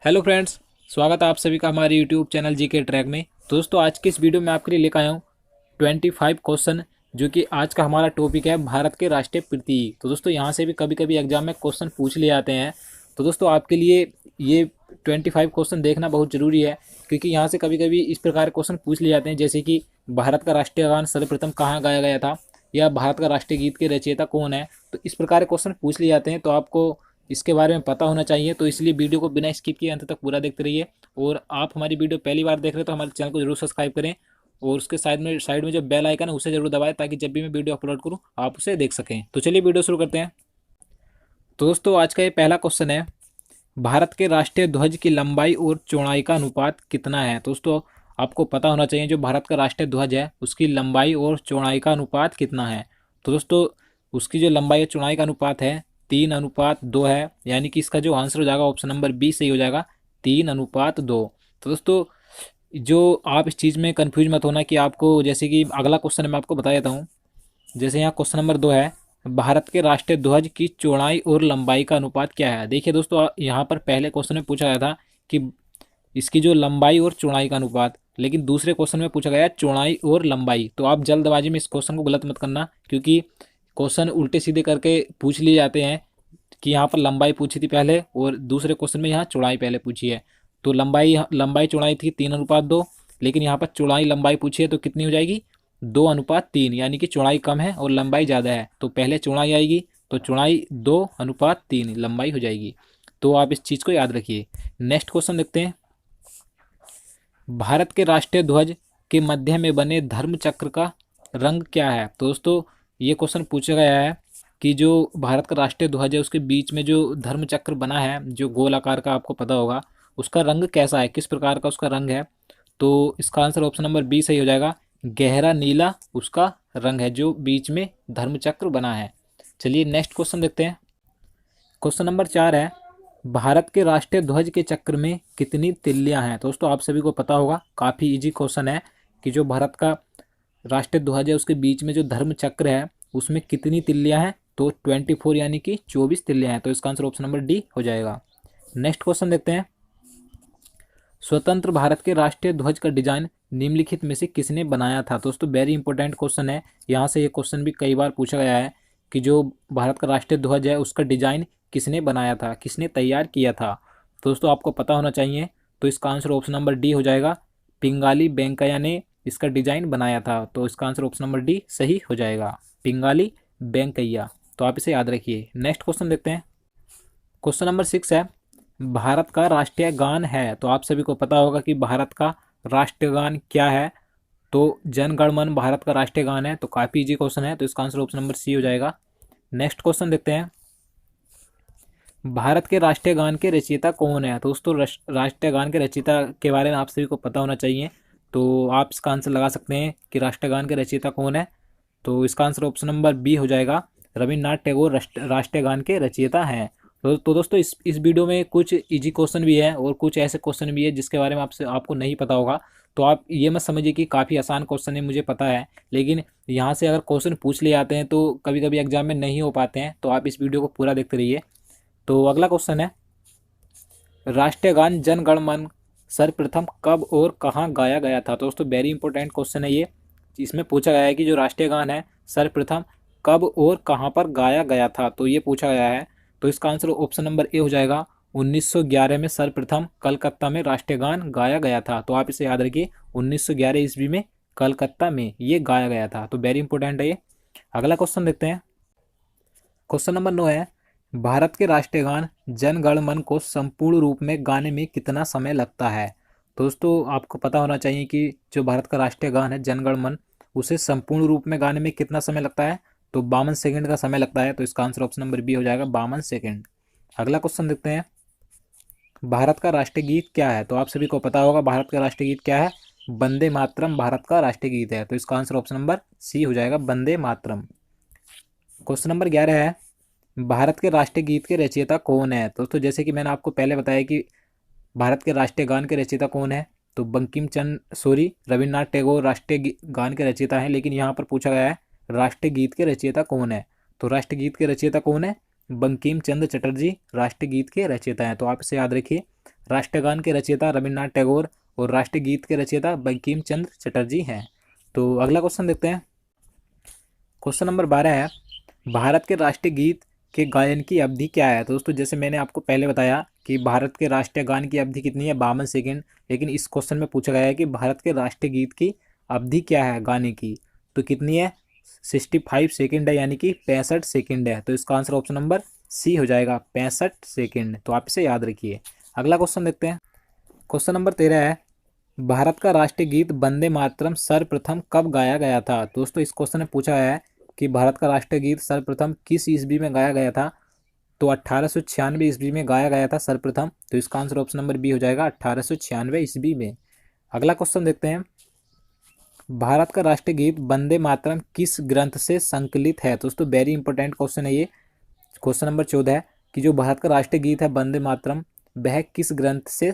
Hello friends, स्वागत है आप सभी का हमारे यूट्यूब चैनल जी के ट्रैक में। दोस्तों आज की इस वीडियो में आपके लिए लेकर आया हूँ 25 क्वेश्चन, जो कि आज का हमारा टॉपिक है भारत के राष्ट्रीय प्रतीक। तो दोस्तों यहाँ से भी कभी कभी एग्जाम में क्वेश्चन पूछ लिए जाते हैं। तो दोस्तों आपके लिए ये 25 क्वेश्चन देखना बहुत ज़रूरी है, क्योंकि यहाँ से कभी कभी इस प्रकार क्वेश्चन पूछ लिए जाते हैं, जैसे कि भारत का राष्ट्रीय गान सर्वप्रथम कहाँ गाया गया था, या भारत का राष्ट्रीय गीत के रचयिता कौन है। तो इस प्रकार के क्वेश्चन पूछ लिए जाते हैं, तो आपको इसके बारे में पता होना चाहिए। तो इसलिए वीडियो को बिना स्किप किए अंत तक पूरा देखते रहिए। और आप हमारी वीडियो पहली बार देख रहे हैं तो हमारे चैनल को जरूर सब्सक्राइब करें, और उसके साइड में जो बेल आइकन है उसे जरूर दबाएं, ताकि जब भी मैं वीडियो अपलोड करूं आप उसे देख सकें। तो चलिए वीडियो शुरू करते हैं। तो दोस्तों आज का ये पहला क्वेश्चन है, भारत के राष्ट्रीय ध्वज की लंबाई और चौड़ाई का अनुपात कितना है। तो दोस्तों आपको पता होना चाहिए जो भारत का राष्ट्रीय ध्वज है उसकी लंबाई और चौड़ाई का अनुपात कितना है। तो दोस्तों उसकी जो लंबाई और चौड़ाई का अनुपात है 3:2 है, यानी कि इसका जो आंसर हो जाएगा ऑप्शन नंबर बी सही हो जाएगा, 3:2। तो दोस्तों जो आप इस चीज़ में कंफ्यूज मत होना कि आपको, जैसे कि अगला क्वेश्चन मैं आपको बता देता हूँ। जैसे यहाँ क्वेश्चन नंबर 2 है, भारत के राष्ट्रीय ध्वज की चौड़ाई और लंबाई का अनुपात क्या है। देखिए दोस्तों यहाँ पर पहले क्वेश्चन में पूछा गया था कि इसकी जो लंबाई और चौड़ाई का अनुपात, लेकिन दूसरे क्वेश्चन में पूछा गया है चौड़ाई और लंबाई। तो आप जल्दबाजी में इस क्वेश्चन को गलत मत करना, क्योंकि क्वेश्चन उल्टे सीधे करके पूछ लिए जाते हैं कि यहाँ पर लंबाई पूछी थी पहले और दूसरे क्वेश्चन में यहाँ चौड़ाई पहले पूछी है। तो लंबाई चौड़ाई थी 3:2, लेकिन यहाँ पर चौड़ाई लंबाई पूछी है तो कितनी हो जाएगी 2:3, यानी कि चौड़ाई कम है और लंबाई ज़्यादा है। तो पहले चौड़ाई आएगी, तो चौड़ाई 2:3 लंबाई हो जाएगी। तो आप इस चीज़ को याद रखिए। नेक्स्ट क्वेश्चन देखते हैं, भारत के राष्ट्रीय ध्वज के मध्य में बने धर्म चक्र का रंग क्या है। तो दोस्तों ये क्वेश्चन पूछा गया है कि जो भारत का राष्ट्रीय ध्वज है उसके बीच में जो धर्म चक्र बना है, जो गोल आकार का, आपको पता होगा उसका रंग कैसा है, किस प्रकार का उसका रंग है। तो इसका आंसर ऑप्शन नंबर बी सही हो जाएगा, गहरा नीला उसका रंग है जो बीच में धर्म चक्र बना है। चलिए नेक्स्ट क्वेश्चन देखते हैं। क्वेश्चन नंबर 4 है, भारत के राष्ट्रीय ध्वज के चक्र में कितनी तिल्लियां हैं। तो दोस्तों आप सभी को पता होगा, काफ़ी इजी क्वेश्चन है कि जो भारत का राष्ट्रीय ध्वज है उसके बीच में जो धर्म चक्र है उसमें कितनी तिल्लियां हैं। तो 24, यानी कि 24 तिल्लियां हैं। तो इसका आंसर ऑप्शन नंबर डी हो जाएगा। नेक्स्ट क्वेश्चन देखते हैं, स्वतंत्र भारत के राष्ट्रीय ध्वज का डिजाइन निम्नलिखित में से किसने बनाया था। दोस्तों वेरी इंपॉर्टेंट क्वेश्चन है, यहाँ से ये क्वेश्चन भी कई बार पूछा गया है कि जो भारत का राष्ट्रीय ध्वज है उसका डिजाइन किसने बनाया था, किसने तैयार किया था। दोस्तों आपको पता होना चाहिए। तो इसका आंसर ऑप्शन नंबर डी हो जाएगा, पिंगाली वेंकैया ने इसका डिजाइन बनाया था। तो इसका आंसर ऑप्शन नंबर डी सही हो जाएगा, पिंगाली वेंकैया। तो आप इसे याद रखिए। नेक्स्ट क्वेश्चन देखते हैं। क्वेश्चन नंबर 6 है, भारत का राष्ट्रीय गान है। तो आप सभी को पता होगा कि भारत का राष्ट्रीय गान क्या है। तो जन गण मन भारत का राष्ट्रीय गान है। तो काफ़ी इजी क्वेश्चन है, तो इसका आंसर ऑप्शन नंबर सी हो जाएगा। नेक्स्ट क्वेश्चन देखते हैं, भारत के राष्ट्रीय गान के रचयिता कौन है। तो दोस्तों राष्ट्रीय गान के रचयिता के बारे में आप सभी को पता होना चाहिए। तो आप इसका आंसर लगा सकते हैं कि राष्ट्रीय गान के रचयिता कौन है। तो इसका आंसर ऑप्शन नंबर बी हो जाएगा, रविन्द्रनाथ टैगोर राष्ट्रीय गान के रचयिता हैं। तो दोस्तों इस वीडियो में कुछ इजी क्वेश्चन भी है और कुछ ऐसे क्वेश्चन भी है जिसके बारे में आपको नहीं पता होगा। तो आप ये मत समझिए कि काफ़ी आसान क्वेश्चन है, मुझे पता है, लेकिन यहाँ से अगर क्वेश्चन पूछ लिए जाते हैं तो कभी कभी एग्जाम में नहीं हो पाते हैं। तो आप इस वीडियो को पूरा देखते रहिए। तो अगला क्वेश्चन है, राष्ट्रीय गान जन गण मन सर्वप्रथम कब और कहाँ गाया गया था। तो दोस्तों वेरी इंपॉर्टेंट क्वेश्चन है ये। इसमें पूछा गया है कि जो राष्ट्रीय गान है सर्वप्रथम कब और कहाँ पर गाया गया था। तो ये पूछा गया है। तो इसका आंसर ऑप्शन नंबर ए हो जाएगा, 1911 में सर्वप्रथम कलकत्ता में राष्ट्रीय गान गाया गया था। तो आप इसे याद रखिए, 1911 ईस्वी में कलकत्ता में ये गाया गया था। तो वेरी इंपॉर्टेंट है ये। अगला क्वेश्चन देखते हैं। क्वेश्चन नंबर 9 है, भारत के राष्ट्रीय गान जन गण मन को संपूर्ण रूप में गाने में कितना समय लगता है। दोस्तों आपको पता होना चाहिए कि जो भारत का राष्ट्रीय गान है जन गण मन, उसे संपूर्ण रूप में गाने में कितना समय लगता है। तो 52 सेकंड का समय लगता है। तो इसका आंसर ऑप्शन नंबर बी हो जाएगा, 52 सेकंड। अगला क्वेश्चन देखते हैं, भारत का राष्ट्रीय गीत क्या है। तो आप सभी को पता होगा भारत का राष्ट्रीय गीत क्या है, वंदे मातरम भारत का राष्ट्रीय गीत है। तो इसका आंसर ऑप्शन नंबर सी हो जाएगा, वंदे मातरम। क्वेश्चन नंबर 11 है, भारत के राष्ट्रीय गीत के रचयिता कौन है। दोस्तों जैसे कि मैंने आपको पहले बताया कि भारत के राष्ट्रीय गान के रचयिता कौन है, तो बंकिम चंद्र सॉरी रविन्द्रनाथ टैगोर राष्ट्रीय गान के रचयिता हैं। लेकिन यहाँ पर पूछा गया है राष्ट्रीय गीत के रचयिता कौन है। तो राष्ट्रीय गीत के रचयिता कौन है, बंकिम चंद्र चटर्जी राष्ट्रीय गीत के रचयिता हैं। तो आप इसे याद रखिए, राष्ट्रगान के रचयिता रविन्द्रनाथ टैगोर और राष्ट्रगीत के रचयिता बंकिम चंद्र चटर्जी हैं। तो अगला क्वेश्चन देखते हैं। क्वेश्चन नंबर 12 है, भारत के राष्ट्रीय गीत के गायन की अवधि क्या है। तो दोस्तों जैसे मैंने आपको पहले बताया कि भारत के राष्ट्रीय गान की अवधि कितनी है, 52 सेकेंड। लेकिन इस क्वेश्चन में पूछा गया है कि भारत के राष्ट्रीय गीत की अवधि क्या है गाने की, तो कितनी है, 65 सेकेंड है, यानी कि 65 सेकेंड है। तो इसका आंसर ऑप्शन नंबर सी हो जाएगा, 65 सेकेंड। तो आप इसे याद रखिए। अगला क्वेश्चन देखते हैं। क्वेश्चन नंबर 13 है, भारत का राष्ट्रीय गीत वंदे मातरम सर्वप्रथम कब गाया गया था। दोस्तों इस क्वेश्चन में पूछा गया है कि भारत का राष्ट्रीय गीत सर्वप्रथम किस ईस्वी में गाया गया था। तो 1896 ईस्वी में गाया गया था सर्वप्रथम। तो इसका आंसर ऑप्शन नंबर बी हो जाएगा, 1896 ईस्वी में। अगला क्वेश्चन देखते हैं, भारत का राष्ट्रीय गीत वंदे मातरम किस ग्रंथ से संकलित है। दोस्तों वेरी इंपॉर्टेंट क्वेश्चन है ये। क्वेश्चन नंबर 14 है कि जो भारत का राष्ट्रीय गीत है वंदे मातरम, वह किस ग्रंथ से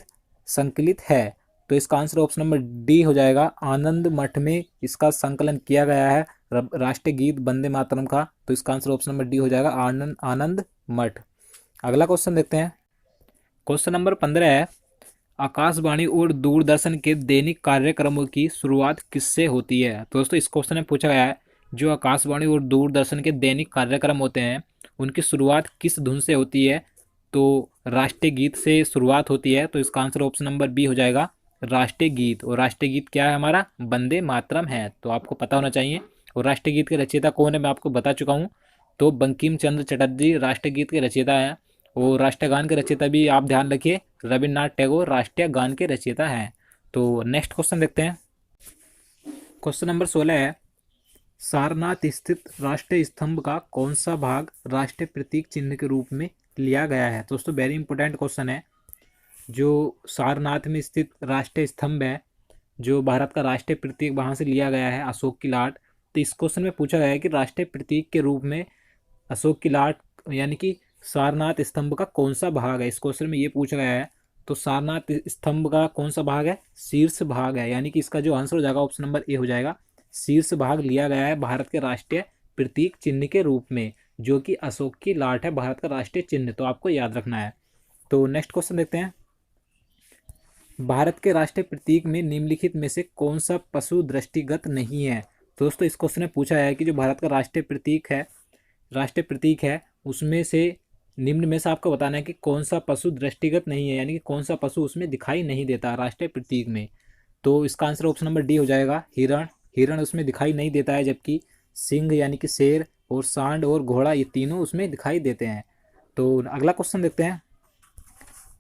संकलित है। तो इसका आंसर ऑप्शन नंबर डी हो जाएगा, आनंद मठ में इसका संकलन किया गया है राष्ट्रीय गीत वंदे मातरम का। तो इसका आंसर ऑप्शन नंबर डी हो जाएगा, आनंद मठ। अगला क्वेश्चन देखते हैं। क्वेश्चन नंबर 15 है, आकाशवाणी और दूरदर्शन के दैनिक कार्यक्रमों की शुरुआत किससे होती है। तो दोस्तों इस क्वेश्चन में पूछा गया है, जो आकाशवाणी और दूरदर्शन के दैनिक कार्यक्रम होते हैं उनकी शुरुआत किस धुन से होती है। तो राष्ट्रीय गीत से शुरुआत होती है। तो इसका आंसर ऑप्शन नंबर बी हो जाएगा, राष्ट्रीय गीत। और राष्ट्रीय गीत क्या है हमारा, वंदे मातरम है। तो आपको पता होना चाहिए। और राष्ट्रीय गीत के रचयिता कौन है मैं आपको बता चुका हूँ। तो बंकिम चंद्र चटर्जी राष्ट्रीय गीत के रचयिता हैं। और राष्ट्रगान के रचयिता भी आप ध्यान रखिए, रविन्द्रनाथ टैगोर राष्ट्रीय गान के रचयिता हैं। तो नेक्स्ट क्वेश्चन देखते हैं। क्वेश्चन नंबर 16 है, सारनाथ स्थित राष्ट्रीय स्तंभ का कौन सा भाग राष्ट्रीय प्रतीक चिन्ह के रूप में लिया गया है। दोस्तों वेरी इंपॉर्टेंट क्वेश्चन है। जो सारनाथ में स्थित राष्ट्रीय स्तंभ है, जो भारत का राष्ट्रीय प्रतीक, वहाँ से लिया गया है अशोक की लाट। तो इस क्वेश्चन में पूछा गया है कि राष्ट्रीय प्रतीक के रूप में अशोक की लाट यानी कि सारनाथ स्तंभ का कौन सा भाग है। इस क्वेश्चन में ये पूछा गया है। तो सारनाथ स्तंभ का कौन सा भाग है, शीर्ष भाग है। यानी कि इसका जो आंसर हो जाएगा ऑप्शन नंबर ए हो जाएगा, शीर्ष भाग लिया गया है भारत के राष्ट्रीय प्रतीक चिन्ह के रूप में, जो कि अशोक की लाट है भारत का राष्ट्रीय चिन्ह। तो आपको याद रखना है। तो नेक्स्ट क्वेश्चन देखते हैं। भारत के राष्ट्रीय प्रतीक में निम्नलिखित में से कौन सा पशु दृष्टिगत नहीं है। दोस्तों इस क्वेश्चन में पूछा है कि जो भारत का राष्ट्रीय प्रतीक है उसमें से निम्न में से आपको बताना है कि कौन सा पशु दृष्टिगत नहीं है, यानी कि कौन सा पशु उसमें दिखाई नहीं देता राष्ट्रीय प्रतीक में। तो इसका आंसर ऑप्शन नंबर डी हो जाएगा, हिरण उसमें दिखाई नहीं देता है, जबकि सिंह यानी कि शेर और सांड और घोड़ा ये तीनों उसमें दिखाई देते हैं। तो अगला क्वेश्चन देखते हैं,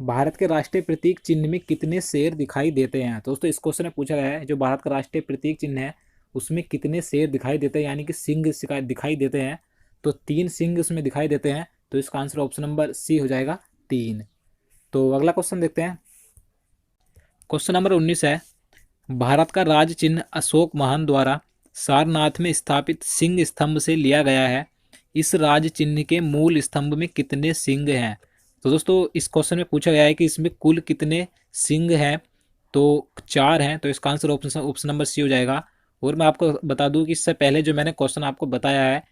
भारत के राष्ट्रीय प्रतीक चिन्ह में कितने शेर दिखाई देते हैं। दोस्तों इस क्वेश्चन में पूछा गया है, जो भारत का राष्ट्रीय प्रतीक चिन्ह है उसमें कितने शेर दिखाई देते हैं, यानी कि सिंह दिखाई देते हैं। तो 3 सिंह उसमें दिखाई देते हैं। तो इसका आंसर ऑप्शन नंबर सी हो जाएगा, 3। तो अगला क्वेश्चन देखते हैं। क्वेश्चन नंबर 19 है, भारत का राज चिन्ह अशोक महान द्वारा सारनाथ में स्थापित सिंह स्तंभ से लिया गया है। इस राज चिन्ह के मूल स्तंभ में कितने सिंह हैं। तो दोस्तों इस क्वेश्चन में पूछा गया है कि इसमें कुल कितने सिंह हैं। तो 4 हैं। तो इसका आंसर ऑप्शन नंबर सी हो जाएगा। और मैं आपको बता दूं कि इससे पहले जो मैंने क्वेश्चन आपको बताया है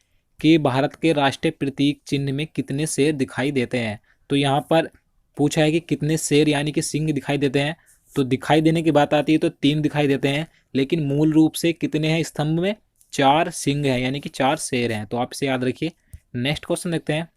कि भारत के राष्ट्रीय प्रतीक चिन्ह में कितने शेर दिखाई देते हैं, तो यहाँ पर पूछा है कि कितने शेर यानी कि सिंह दिखाई देते हैं। तो दिखाई देने की बात आती है तो 3 दिखाई देते हैं, लेकिन मूल रूप से कितने हैं स्तंभ में, 4 सिंह हैं, यानी कि 4 शेर हैं। तो आप इसे याद रखिए। नेक्स्ट क्वेश्चन देखते हैं।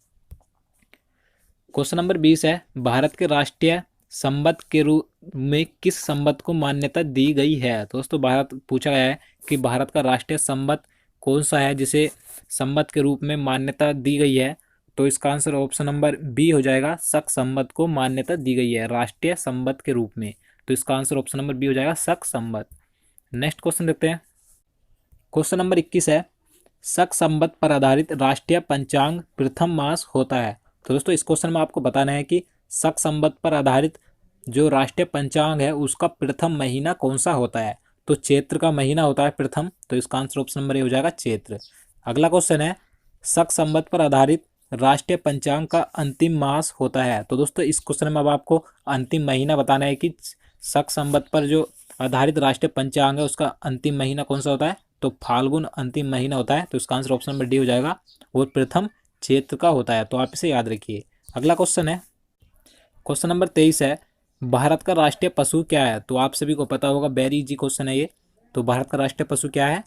क्वेश्चन नंबर 20 है, भारत के राष्ट्रीय संबंध के रूप में किस संबंध को मान्यता दी गई है। दोस्तों भारत पूछा गया है कि भारत का राष्ट्रीय संबंध कौन सा है जिसे संबंध के रूप में मान्यता दी गई है। तो इसका आंसर ऑप्शन नंबर बी हो जाएगा, शक संबंध को मान्यता दी गई है राष्ट्रीय संबंध के रूप में। तो इसका आंसर ऑप्शन नंबर बी हो जाएगा, शक संबंध। नेक्स्ट क्वेश्चन देखते हैं। क्वेश्चन नंबर 21 है, शक संबंध पर आधारित राष्ट्रीय पंचांग प्रथम मास होता है। तो दोस्तों इस क्वेश्चन में आपको बताना है कि शक संबंध पर आधारित जो राष्ट्रीय पंचांग है उसका प्रथम महीना कौन सा होता है। तो चैत्र का महीना होता है प्रथम। तो इसका आंसर ऑप्शन नंबर ए हो जाएगा, चैत्र। अगला क्वेश्चन है, शक संबंध पर आधारित राष्ट्रीय पंचांग का अंतिम मास होता है। तो दोस्तों इस क्वेश्चन में अब आपको अंतिम महीना बताना है कि शक संबंध पर जो आधारित राष्ट्रीय पंचांग है उसका अंतिम महीना कौन सा होता है। तो फाल्गुन अंतिम महीना होता है। तो इसका आंसर ऑप्शन नंबर डी हो जाएगा, और प्रथम चैत्र का होता है। तो आप इसे याद रखिए। अगला क्वेश्चन है, क्वेश्चन नंबर 23 है, भारत का राष्ट्रीय पशु क्या है? तो आप सभी को पता होगा, वेरी इजी क्वेश्चन है ये। तो भारत का राष्ट्रीय पशु क्या है?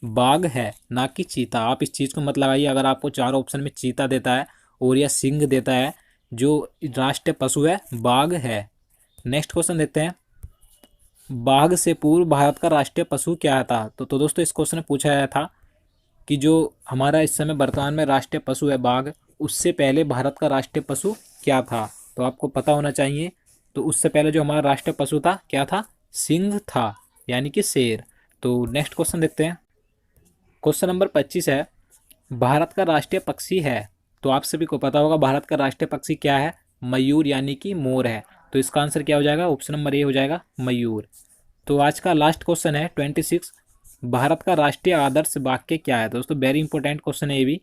बाघ है, ना कि चीता। आप इस चीज़ को मत लगाइए अगर आपको चार ऑप्शन में चीता देता है और या सिंह देता है। जो राष्ट्रीय पशु है बाघ है। नेक्स्ट क्वेश्चन देखते हैं। बाघ से पूर्व भारत का राष्ट्रीय पशु क्या था? तो दोस्तों इस क्वेश्चन में पूछा गया था कि जो हमारा इस समय वर्तमान में राष्ट्रीय पशु है बाघ, उससे पहले भारत का राष्ट्रीय पशु क्या था? तो आपको पता होना चाहिए। तो उससे पहले जो हमारा राष्ट्रीय पशु था क्या था? सिंह था, यानी कि शेर। तो नेक्स्ट क्वेश्चन देखते हैं। क्वेश्चन नंबर 25 है, भारत का राष्ट्रीय पक्षी है। तो आप सभी को पता होगा भारत का राष्ट्रीय पक्षी क्या है? मयूर, यानी कि मोर है। तो इसका आंसर क्या हो जाएगा? ऑप्शन नंबर ए हो जाएगा, मयूर। तो आज का लास्ट क्वेश्चन है 26, भारत का राष्ट्रीय आदर्श वाक्य क्या है? दोस्तों वेरी इंपॉर्टेंट क्वेश्चन है ये भी,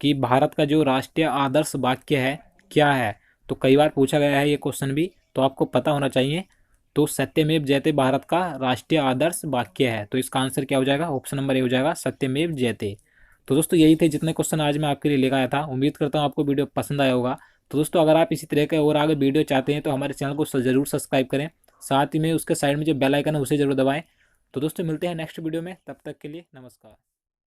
कि भारत का जो राष्ट्रीय आदर्श वाक्य है क्या है? तो कई बार पूछा गया है ये क्वेश्चन भी, तो आपको पता होना चाहिए। तो सत्यमेव जयते भारत का राष्ट्रीय आदर्श वाक्य है। तो इसका आंसर क्या हो जाएगा? ऑप्शन नंबर ए हो जाएगा, सत्यमेव जयते। तो दोस्तों यही थे जितने क्वेश्चन आज मैं आपके लिए लेकर आया था। उम्मीद करता हूँ आपको वीडियो पसंद आया होगा। तो दोस्तों अगर आप इसी तरह के और आगे वीडियो चाहते हैं तो हमारे चैनल को जरूर सब्सक्राइब करें। साथ ही में उसके साइड में जो बेल आइकन है उसे जरूर दबाएं। तो दोस्तों मिलते हैं नेक्स्ट वीडियो में, तब तक के लिए नमस्कार।